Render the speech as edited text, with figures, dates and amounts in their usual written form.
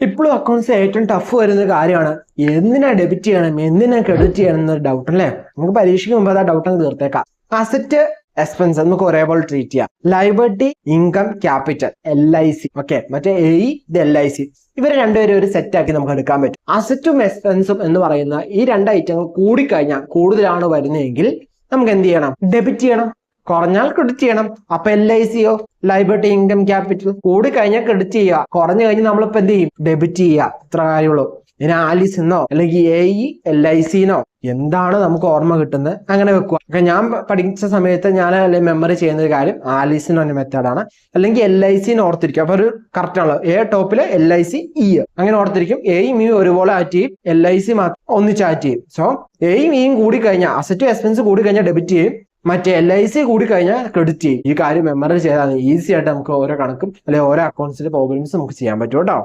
ഇപ്പോഴും അക്കൗണ്ട്സ് ഏറ്റവും ടഫ് വരുന്ന കാര്യമാണ് എന്തിനാ ഡെബിറ്റ് ചെയ്യണം എന്തിനാ ക്രെഡിറ്റ് ചെയ്യണം എന്നൊരു ഡൗട്ട് അല്ലേ. നമുക്ക് പരീക്ഷയ്ക്ക് മുമ്പ് ആ ഡൗട്ട് അങ്ങ് തീർത്തേക്കാം. അസറ്റ് എക്സ്പെൻസ് നമുക്ക് ഒരേപോലെ ട്രീറ്റ് ചെയ്യാം. Liability income capital LIC okay, മറ്റേ AE ഇത് LIC ഇവരെ രണ്ടുപേരും ഒരു സെറ്റ് ആക്കി നമുക്ക് എടുക്കാൻ പറ്റും. അസറ്റും എക്സ്പെൻസും എന്ന് പറയുന്ന ഈ രണ്ട് ഐറ്റങ്ങൾ കൂടിക്കഴിഞ്ഞാൽ കൂടുതലാണ് വരുന്നതെങ്കിൽ നമുക്ക് എന്ത് ചെയ്യണം? ഡെബിറ്റ് ചെയ്യണം. കുറഞ്ഞാൽ ക്രെഡിറ്റ് ചെയ്യണം. അപ്പൊ LICയോ ലയബിലിറ്റി ഇൻകം ക്യാപിറ്റൽ കൂടി കഴിഞ്ഞാൽ ക്രെഡിറ്റ് ചെയ്യുക, കുറഞ്ഞു കഴിഞ്ഞാൽ നമ്മളിപ്പോ എന്ത് ചെയ്യും? ഡെബിറ്റ് ചെയ്യുക. ഇത്ര കാര്യമുള്ളൂ. ഇനി ആലിസ് എന്നോ അല്ലെങ്കിൽ AE LIC എന്നോ എന്താണ് നമുക്ക് ഓർമ്മ കിട്ടുന്നത് അങ്ങനെ വെക്കുക. ഞാൻ പഠിച്ച സമയത്ത് ഞാൻ മെമ്മറി ചെയ്യുന്ന ഒരു കാര്യം ആലിസ് എന്ന് പറഞ്ഞ മെത്തേഡാണ്. അല്ലെങ്കിൽ LIC ഓർത്തിരിക്കും. അപ്പൊ ഒരു കറക്റ്റ് ആണല്ലോ. ടോപ്പില് LIC E അങ്ങനെ ഓർത്തിരിക്കും. എയും ഇയും ഒരുപോലെ ആറ്റ് ചെയ്യും, LIC മാത്രം ഒന്നിച്ച് ആറ്റ് ചെയ്യും. സോ എയും ഇയും കൂടി കഴിഞ്ഞാൽ അസറ്റ് എക്സ്പെൻസ് കൂടി കഴിഞ്ഞാൽ ഡെബിറ്റ് ചെയ്യും, മറ്റേ LIC കൂടി കഴിഞ്ഞാൽ ക്രെഡിറ്റ് ചെയ്യും. ഈ കാര്യം മെമ്മറി ചെയ്താൽ ഈസി ആയിട്ട് നമുക്ക് ഓരോ കണക്കും അല്ലെങ്കിൽ ഓരോ അക്കൗണ്ട്സിന്റെ പ്രോബ്ലംസ് നമുക്ക് ചെയ്യാൻ പറ്റും കേട്ടോ.